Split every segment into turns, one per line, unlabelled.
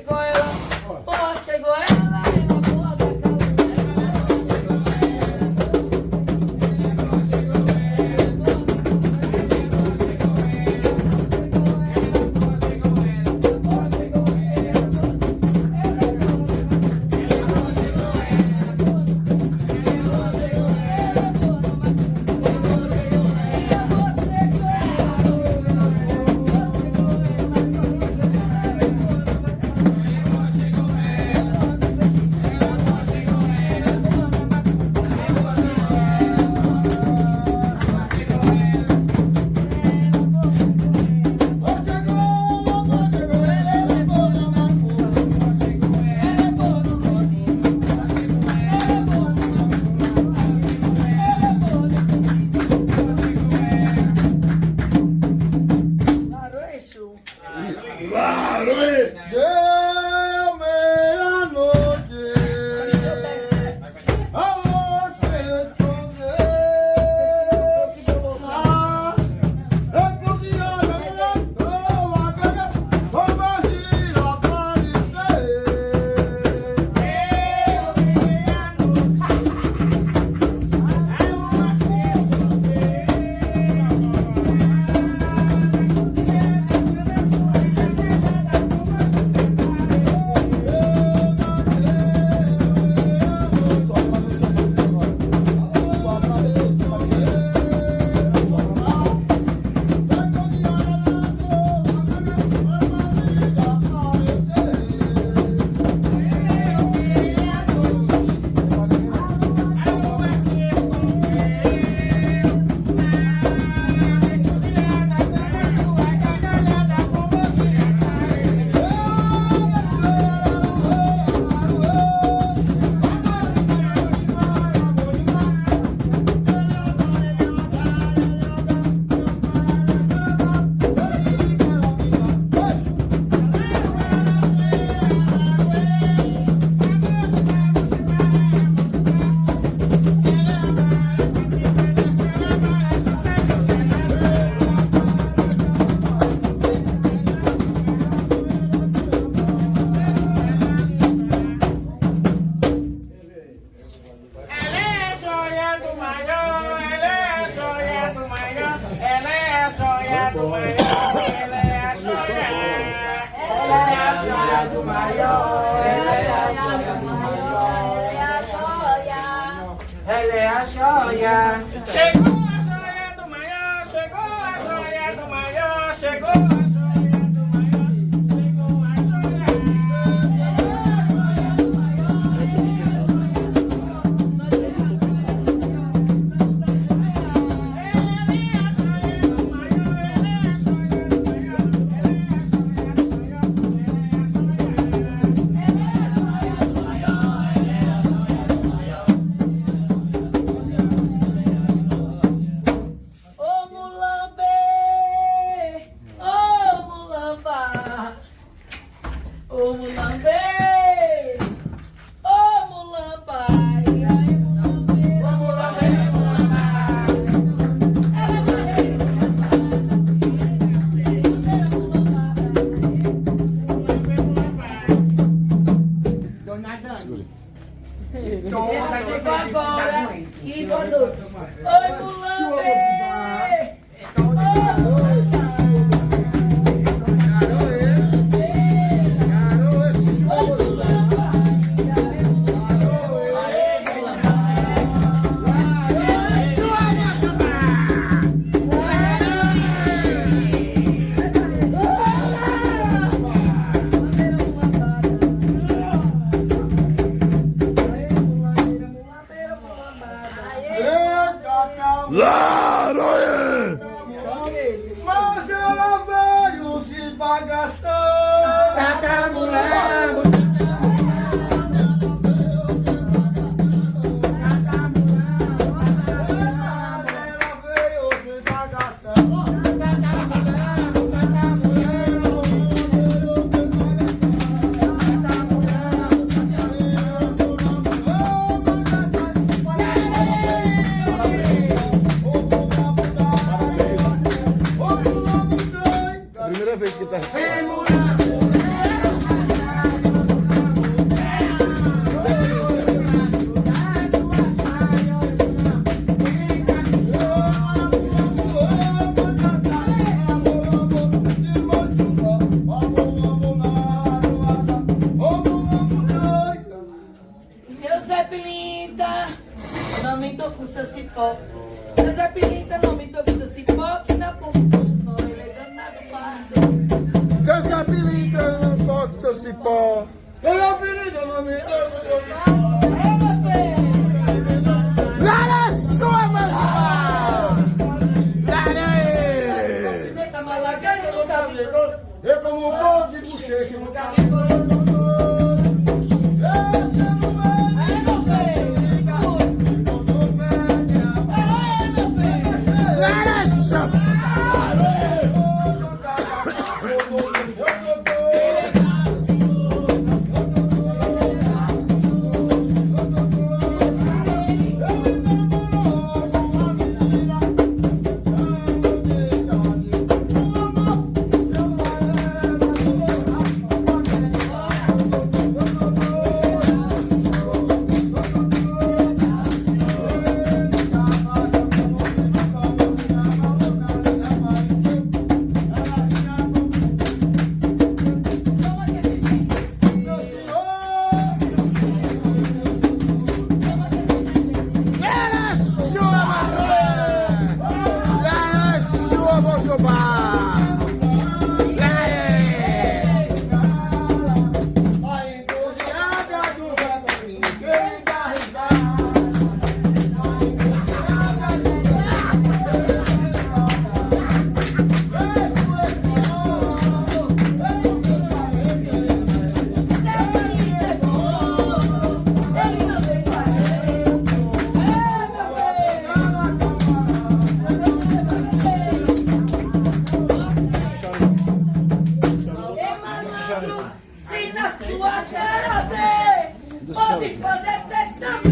chegou ela, ó, chegou ela boa da
Deu meia-noite, a você esconder, repudiando a gaga, como a gira aparecer.
Ela é a joia. Chegou a joia do maior, chegou a joia do maior, chegou a joia do maior, chegou a
ô Mulambê, ô Mulamba, e aí Mulambê, ô Mulambê, ela vai
Dona Dani.
ela chegou agora e boa noite. Oi Mulambê, ô Mulamba.
Claro!
me tô com seu cipó. Mas a pilita não me tô com seu cipó. Que na pompa, ele é danado pardo.
Seu Zé Pilintra não toque seu cipó. Seu Zé Pilintra não me toque seu cipó.
É, meu filho.
Lá na sua, meu irmão! Lá na
Pimenta malagueira, eu nunca vi.
eu como um pão de bochecha,
Nunca vi coroa. É, meu filho. Segura. É, meu filho.
Lá na sua!
Toma que esse filho. Toma que esse filho.
Lá na sua, lá na sua, vou chubar!
Se na sua cara vê, pode fazer testamento.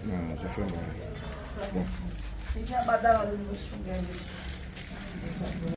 Não, já foi embora.
Fica a badala do chungueiro.